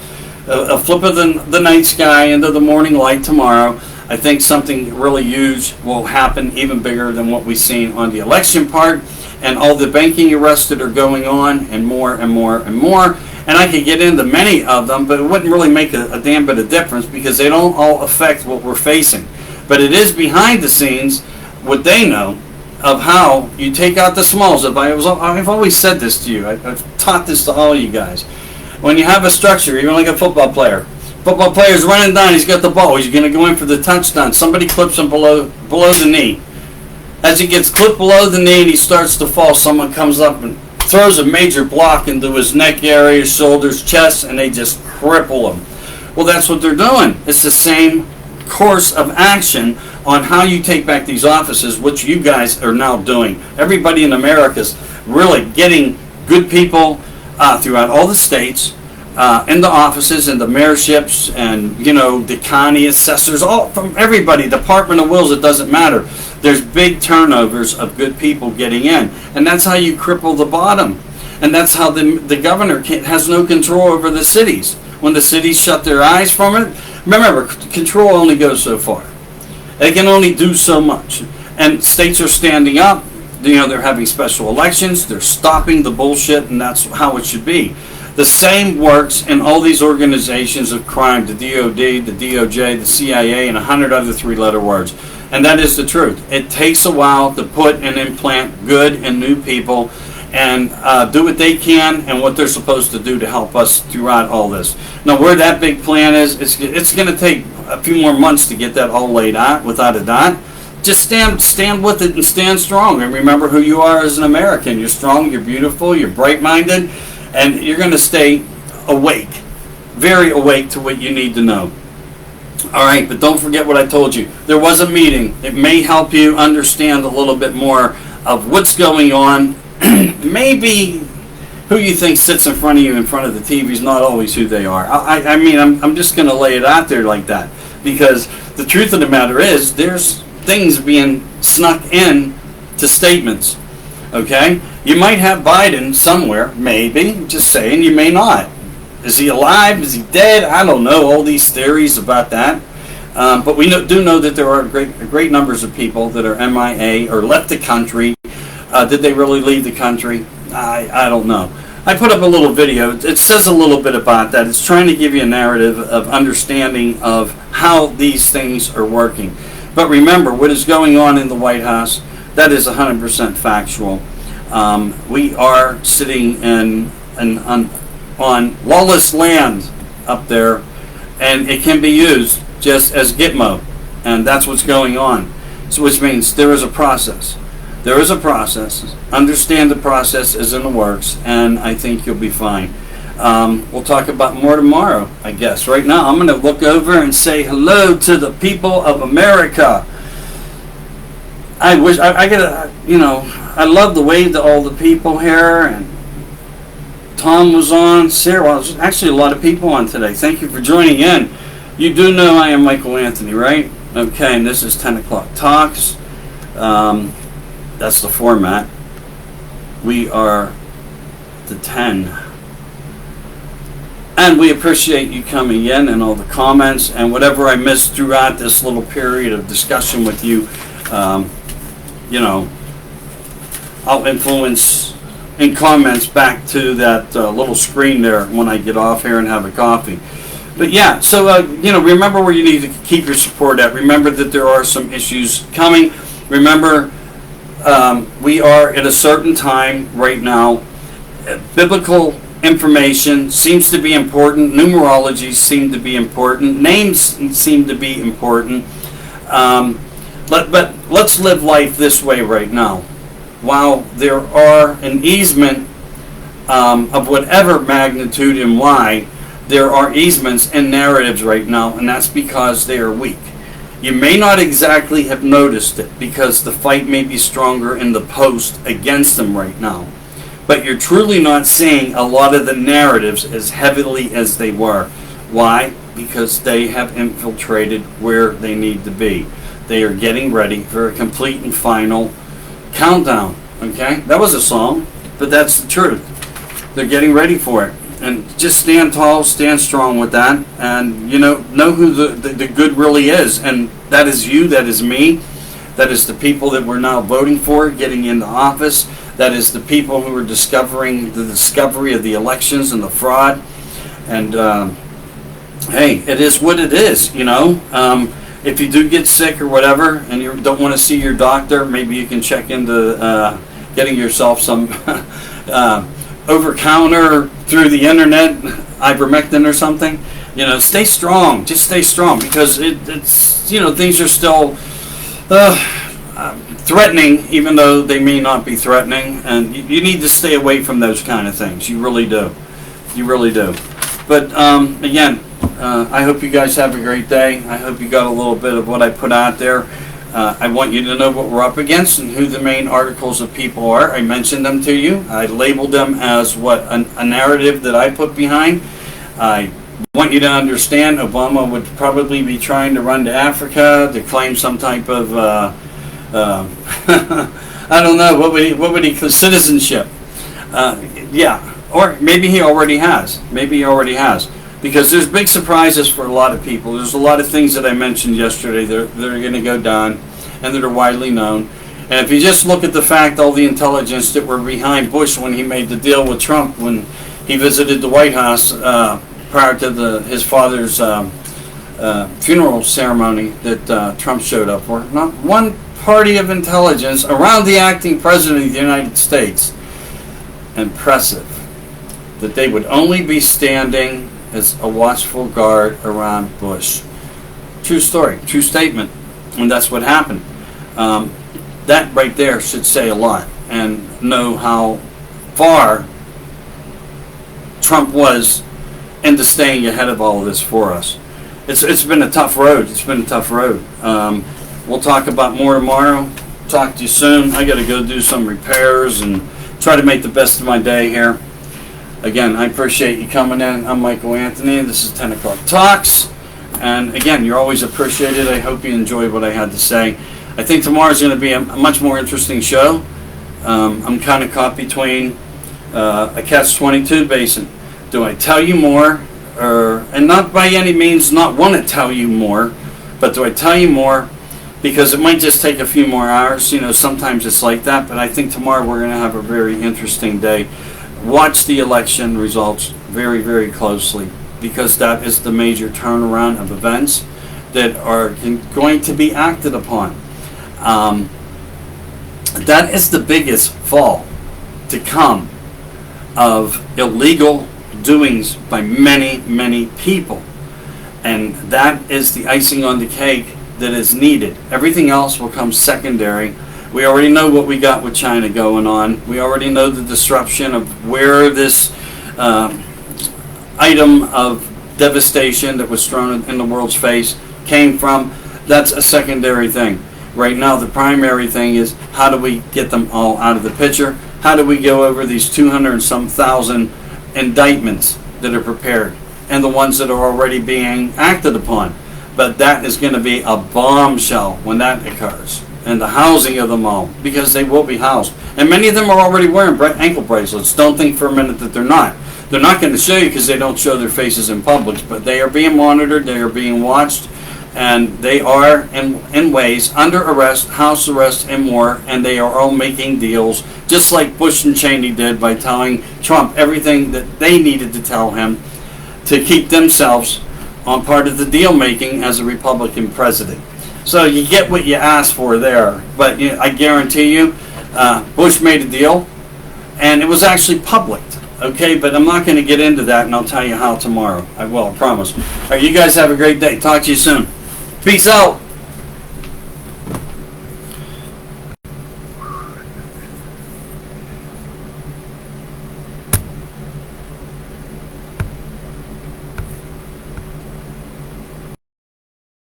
Speaker 1: A flip of the night sky into the morning light tomorrow. I think something really huge will happen, even bigger than what we've seen on the election part. And all the banking arrests that are going on, and more and more and more. And I could get into many of them, but it wouldn't really make a damn bit of difference, because they don't all affect what we're facing. But it is behind the scenes what they know of how you take out the smalls. I've always said this to you. I've taught this to all you guys. When you have a structure, even like a football player. Football player's running down, he's got the ball, he's going to go in for the touchdown. Somebody clips him below the knee. As he gets clipped below the knee and he starts to fall, someone comes up and throws a major block into his neck area, shoulders, chest, and they just cripple him. Well, that's what they're doing. It's the same course of action on how you take back these offices, which you guys are now doing. Everybody in America is really getting good people throughout all the states in the offices and the mayorships and, the county assessors, all from everybody, Department of Wills, it doesn't matter. There's big turnovers of good people getting in. And that's how you cripple the bottom. And that's how the governor has no control over the cities. When the cities shut their eyes from it, remember, control only goes so far. They can only do so much. And states are standing up. They're having special elections. They're stopping the bullshit, and that's how it should be. The same works in all these organizations of crime, the DOD, the DOJ, the CIA, and 100 other three-letter words. And that is the truth. It takes a while to put and implant good and new people and do what they can and what they're supposed to do to help us throughout all this. Now, where that big plan is, it's going to take a few more months to get that all laid out, without a doubt. Just stand with it and stand strong. And remember who you are as an American. You're strong, you're beautiful, you're bright-minded, and you're going to stay awake, very awake to what you need to know. All right, but don't forget what I told you. There was a meeting. It may help you understand a little bit more of what's going on. Maybe who you think sits in front of you in front of the TV is not always who they are. I'm just going to lay it out there like that, because the truth of the matter is there's things being snuck in to statements. Okay? You might have Biden somewhere, maybe, just saying. You may not. Is he alive? Is he dead? I don't know. All these theories about that. But we do know that there are great numbers of people that are MIA or left the country. Did they really leave the country? I don't know. I put up a little video. It says a little bit about that. It's trying to give you a narrative of understanding of how these things are working. But remember, what is going on in the White House, that is 100% factual. We are sitting on lawless land up there, and it can be used just as Gitmo, and that's what's going on. So, which means there is a process. There is a process. Understand the process is in the works, and I think you'll be fine. We'll talk about more tomorrow, I guess. Right now, I'm going to look over and say hello to the people of America. I love the way that all the people here, and Tom was on, Sarah, well, there's actually a lot of people on today. Thank you for joining in. You do know I am Michael Anthony, right? Okay, and this is 10 O'Clock Talks. That's the format. We are the 10. And we appreciate you coming in and all the comments and whatever I missed throughout this little period of discussion with you. I'll influence in comments back to that little screen there when I get off here and have a coffee. But yeah, so remember where you need to keep your support at. Remember that there are some issues coming. Remember, we are at a certain time right now. Biblical information seems to be important. Numerology seems to be important. Names seem to be important. But let's live life this way right now. While there are an easement of whatever magnitude and why, there are easements and narratives right now, and that's because they are weak. You may not exactly have noticed it because the fight may be stronger in the post against them right now. But you're truly not seeing a lot of the narratives as heavily as they were. Why? Because they have infiltrated where they need to be. They are getting ready for a complete and final countdown. Okay? That was a song, but that's the truth. They're getting ready for it. And just stand tall, stand strong with that, and know who the good really is. And that is you, that is me, that is the people that we're now voting for, getting into office. That is the people who are discovering the discovery of the elections and the fraud. And hey, it is what it is, If you do get sick or whatever, and you don't want to see your doctor, maybe you can check into getting yourself some over-counter through the internet, ivermectin or something. Stay strong. Just stay strong, because it's things are still threatening, even though they may not be threatening, and you need to stay away from those kind of things. You really do. You really do. But again, I hope you guys have a great day. I hope you got a little bit of what I put out there. I want you to know what we're up against and who the main articles of people are. I mentioned them to you. I labeled them as a narrative that I put behind. I want you to understand Obama would probably be trying to run to Africa to claim some type of, I don't know, what would he call citizenship? Yeah, or maybe he already has. Maybe he already has. Because there's big surprises for a lot of people. There's a lot of things that I mentioned yesterday that are going to go down and that are widely known. And if you just look at the fact, all the intelligence that were behind Bush when he made the deal with Trump, when he visited the White House prior to his father's funeral ceremony that Trump showed up for, not one party of intelligence around the acting president of the United States. Impressive that they would only be standing as a watchful guard around Bush. True story, true statement, and that's what happened. That right there should say a lot, and know how far Trump was into staying ahead of all of this for us. It's been a tough road. It's been a tough road. We'll talk about more tomorrow. Talk to you soon. I got to go do some repairs and try to make the best of my day here. Again, I appreciate you coming in. I'm Michael Anthony. This is 10 O'Clock Talks. And again, you're always appreciated. I hope you enjoyed what I had to say. I think tomorrow's going to be a much more interesting show. I'm kind of caught between a catch-22 basin. Do I tell you more? And not by any means not want to tell you more, but do I tell you more? Because it might just take a few more hours. You know, sometimes it's like that. But I think tomorrow we're going to have a very interesting day. Watch the election results very, very closely, because that is the major turnaround of events that are going to be acted upon. That is the biggest fall to come of illegal doings by many, many people. And that is the icing on the cake that is needed. Everything else will come secondary. We already know what we got with China going on. We already know the disruption of where this item of devastation that was thrown in the world's face came from. That's a secondary thing. Right now, the primary thing is, how do we get them all out of the picture? How do we go over these 200 and some thousand indictments that are prepared and the ones that are already being acted upon? But that is going to be a bombshell when that occurs. And the housing of them all, because they will be housed. And many of them are already wearing ankle bracelets. Don't think for a minute that they're not. They're not going to show you because they don't show their faces in public, but they are being monitored, they are being watched, and they are in ways under arrest, house arrest, and more, and they are all making deals, just like Bush and Cheney did by telling Trump everything that they needed to tell him to keep themselves on part of the deal making as a Republican president. So you get what you asked for there, but I guarantee you, Bush made a deal, and it was actually public, okay? But I'm not going to get into that, and I'll tell you how tomorrow. I will, I promise. All right, you guys have a great day. Talk to you soon. Peace out.